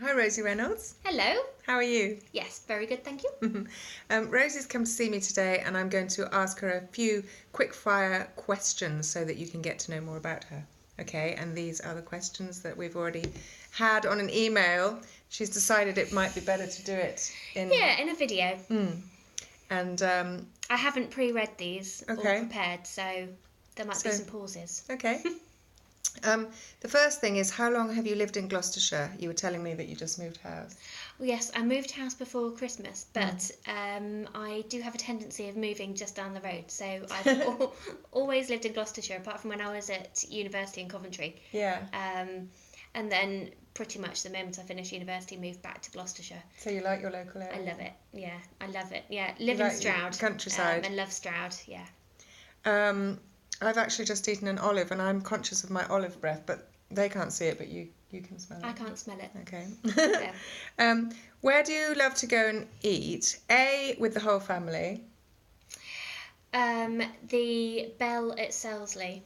Hi, Rosie Reynolds. Hello. How are you? Yes, very good, thank you. Rosie's come to see me today, and I'm going to ask her a few quick-fire questions so that you can get to know more about her. Okay, and these are the questions that we've already had on an email. She's decided it might be better to do it in... Yeah, in a video. And, I haven't pre-read these Okay. or prepared, so there might be some pauses. Okay. The first thing is, how long have you lived in Gloucestershire? You were telling me that you just moved house. Well, yes, I moved house before Christmas, but I do have a tendency of moving just down the road. So I've always lived in Gloucestershire, apart from when I was at university in Coventry. Yeah. And then pretty much the moment I finished university, moved back to Gloucestershire. So you like your local area? I love it. Yeah, I love it. Yeah, live in like Stroud. Countryside. And love Stroud, yeah. I've actually just eaten an olive, and I'm conscious of my olive breath, but they can't see it, but you can smell it. I can't smell it. Okay. Yeah. Where do you love to go and eat? A, with the whole family. The Bell at Selsley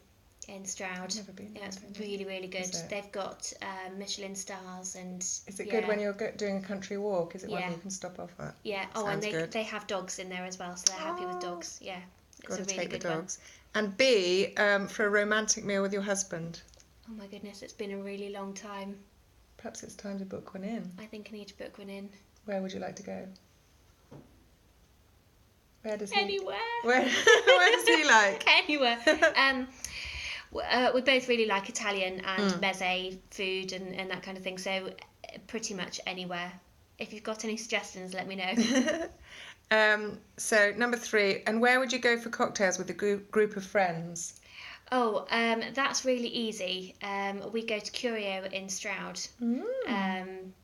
in Stroud. Never been. Yeah, it's really, really good. Is it? They've got Michelin stars and... Is it good when you're doing a country walk? Is it one Yeah. you can stop off at? Yeah. Oh, Sounds and good. they have dogs in there as well, so they're happy with dogs. Yeah. It's Got to a really take the good one. dogs. And B, for a romantic meal with your husband. Oh my goodness, it's been a really long time. Perhaps it's time to book one in. I think I need to book one in. Where would you like to go? Where does he... Anywhere. Where does he like? Anywhere. We both really like Italian and meze food and that kind of thing, so pretty much anywhere. If you've got any suggestions, let me know. So number 3, and where would you go for cocktails with a group of friends? Oh, that's really easy. We go to Curio in Stroud,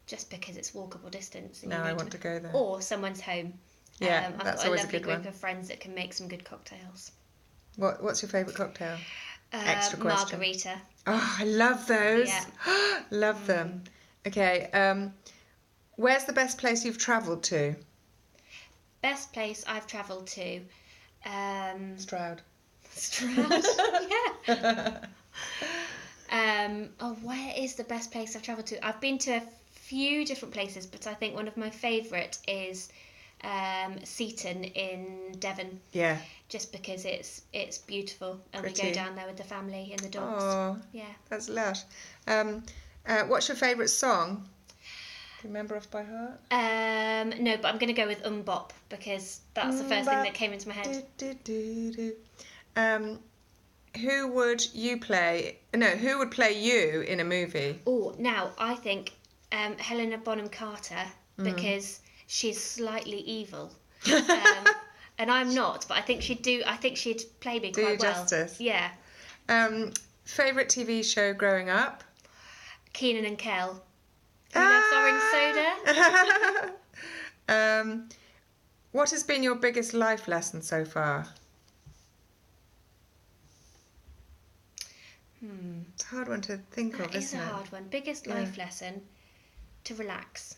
just because it's walkable distance. And Now you I need want to go there. Or someone's home. Yeah, I've that's got always a lovely good group one. of friends that can make some good cocktails. What's your favourite cocktail? Extra question. Margarita. Oh, I love those. Yeah. Love them. Okay. Where's the best place you've travelled to? Best place I've travelled to. Stroud. Stroud. Yeah. Where is the best place I've travelled to? I've been to a few different places, but I think one of my favourite is Seaton in Devon. Yeah. Just because it's beautiful, and we Pretty. go down there with the family and the dogs. Oh, Yeah. that's lush. What's your favourite song? Do you remember off by heart? No, but I'm going to go with Bop, because that's the first thing that came into my head. Who would you play? No, who would play you in a movie? Oh, now I think Helena Bonham Carter, because she's slightly evil. And I'm not, but I think she'd play me Do quite you well. justice? Yeah. Favourite TV show growing up? Keenan and Kel. Who loves orange soda? What has been your biggest life lesson so far? It's a hard one to think of, That is isn't a it? hard one. Biggest life lesson: to relax.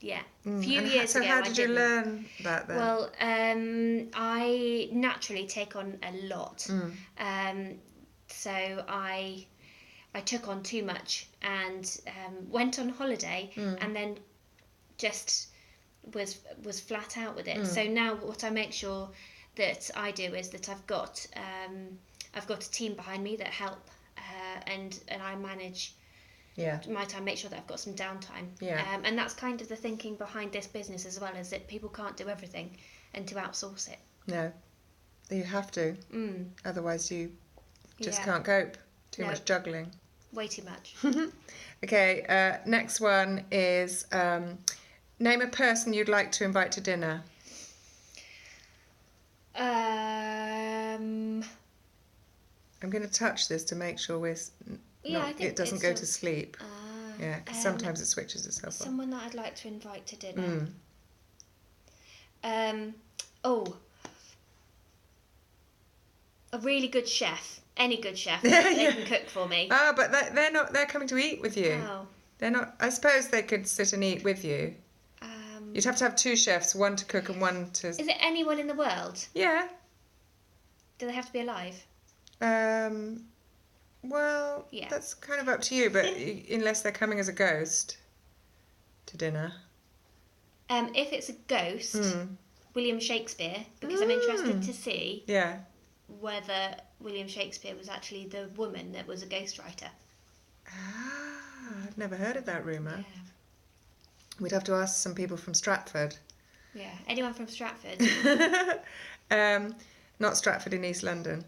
Yeah. A few And years so ago, how I did you didn't. learn that then? Well, I naturally take on a lot. So I took on too much and went on holiday and then just was flat out with it. So now what I make sure that I do is that I've got a team behind me that help and I manage my time, make sure that I've got some downtime. And that's kind of the thinking behind this business as well, is that people can't do everything and to outsource it. No, you have to. Otherwise you just Yeah. can't cope. Too No. much juggling. Way too much. Okay, next one is name a person you'd like to invite to dinner. I'm going to touch this to make sure I think it doesn't it's go to sleep. Ah, Yeah, because sometimes it switches itself off. someone that I'd like to invite to dinner. A really good chef. Any good chef. They can cook for me. Ah, but they're coming to eat with you. Oh. They're not. I suppose they could sit and eat with you. You'd have to have 2 chefs, one to cook and one to... Is it anyone in the world? Yeah. Do they have to be alive? Well, Yeah. that's kind of up to you, but unless they're coming as a ghost. to dinner? If it's a ghost, William Shakespeare, because I'm interested to see whether William Shakespeare was actually the woman that was a ghostwriter. I've never heard of that rumour. Yeah. We'd have to ask some people from Stratford. Yeah, anyone from Stratford? Not Stratford in East London.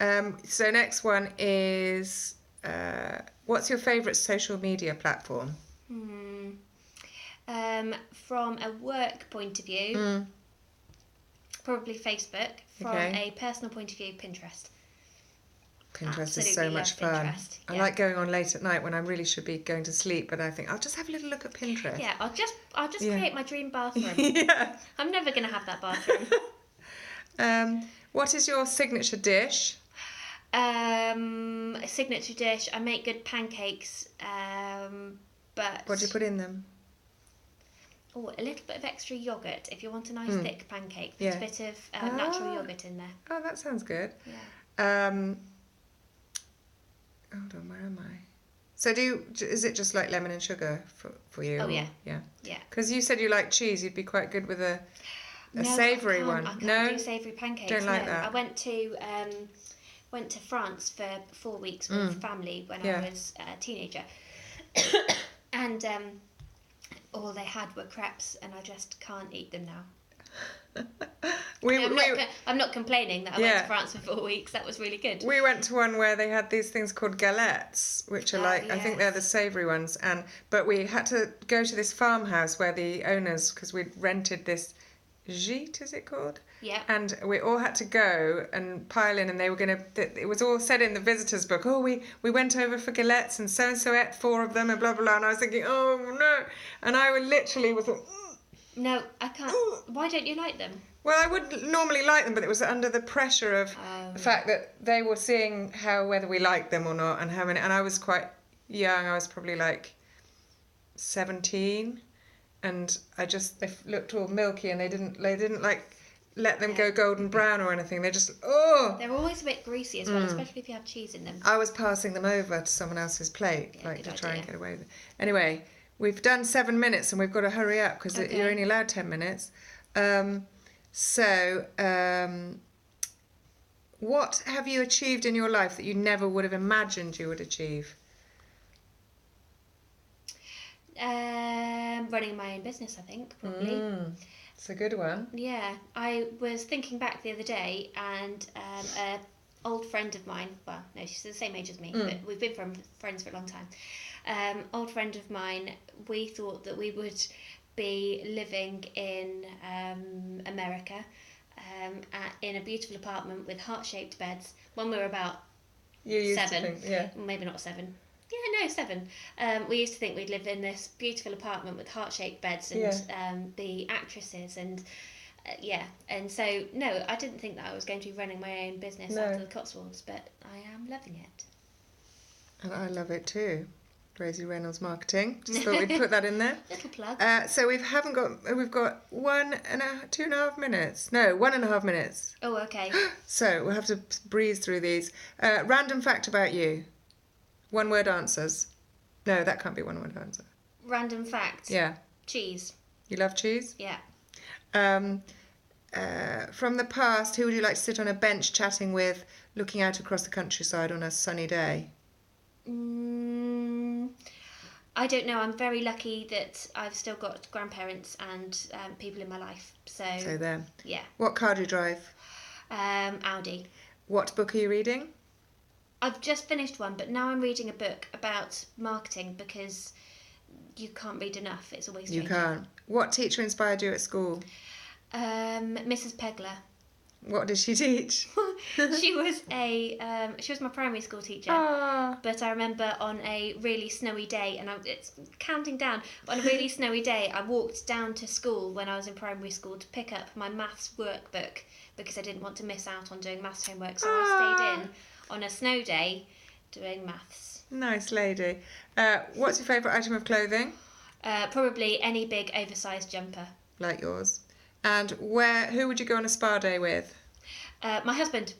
So next one is, what's your favourite social media platform? From a work point of view, probably Facebook. From a personal point of view, Pinterest. Pinterest Absolutely is so much fun. Pinterest. I like going on late at night when I really should be going to sleep, but I think I'll just have a little look at Pinterest. Yeah, I'll just create my dream bathroom. Yeah. I'm never going to have that bathroom. What is your signature dish? A signature dish. I make good pancakes, but What do you put in them? Oh, a little bit of extra yoghurt if you want a nice thick pancake. Put a bit of natural yoghurt in there. Oh, that sounds good. Yeah. Hold on, where am I? So is it just like lemon and sugar for you? Oh, yeah. Yeah. Yeah. Because you said you like cheese, you'd be quite good with a savoury one. I can't do savoury pancakes. Don't like that. I went to France for 4 weeks with family when I was a teenager, and all they had were crepes, and I just can't eat them now. I'm not complaining that I went to France for 4 weeks. That was really good. We went to one where they had these things called galettes, which are I think they're the savoury ones. But we had to go to this farmhouse where the owners, because we'd rented this gîte, is it called? Yeah. And we all had to go and pile in, and they were going to. It was all said in the visitors' book. Oh, we went over for galettes, and so ate 4 of them, and blah blah blah. And I was thinking, oh no, and I literally was like. No, I can't. Why don't you like them? Well, I would normally like them, but it was under the pressure of the fact that they were seeing whether we liked them or not, and how many. And I was quite young. I was probably like 17, and they looked all milky, and they didn't like let them go golden brown or anything. They just They're always a bit greasy as well, especially if you have cheese in them. I was passing them over to someone else's plate, to try and get away with it. Anyway. We've done 7 minutes and we've got to hurry up because you're only allowed 10 minutes. What have you achieved in your life that you never would have imagined you would achieve? Running my own business, I think, probably. It's a good one. Yeah, I was thinking back the other day, and an old friend of mine, well, no, she's the same age as me, but we've been friends for a long time. Old friend of mine, we thought that we would be living in America in a beautiful apartment with heart-shaped beds when we were about 7. Maybe not 7. Yeah, no, 7. We used to think we'd live in this beautiful apartment with heart-shaped beds and the actresses and and so no, I didn't think that I was going to be running my own business after the Cotswolds, but I am loving it. And I love it too. Rosie Reynolds Marketing. Just thought we'd put that in there. Little plug. So we've got 2.5 minutes. No, 1.5 minutes. Oh, okay. So we'll have to breeze through these. Random fact about you. 1-word answers. No, that can't be 1-word answer. Random fact. Yeah. Cheese. You love cheese? Yeah. From the past, who would you like to sit on a bench chatting with, looking out across the countryside on a sunny day? I don't know. I'm very lucky that I've still got grandparents and people in my life. So there. Yeah. What car do you drive? Audi. What book are you reading? I've just finished one, but now I'm reading a book about marketing because you can't read enough. It's always changing. You can't. What teacher inspired you at school? Mrs. Pegler. What did she teach? She was my primary school teacher. Aww. But I remember on a really snowy day, and it's counting down, but on a really snowy day, I walked down to school when I was in primary school to pick up my maths workbook because I didn't want to miss out on doing maths homework, so I stayed in on a snow day doing maths. Nice lady. What's your favourite item of clothing? Probably any big oversized jumper. Like yours. And who would you go on a spa day with? My husband.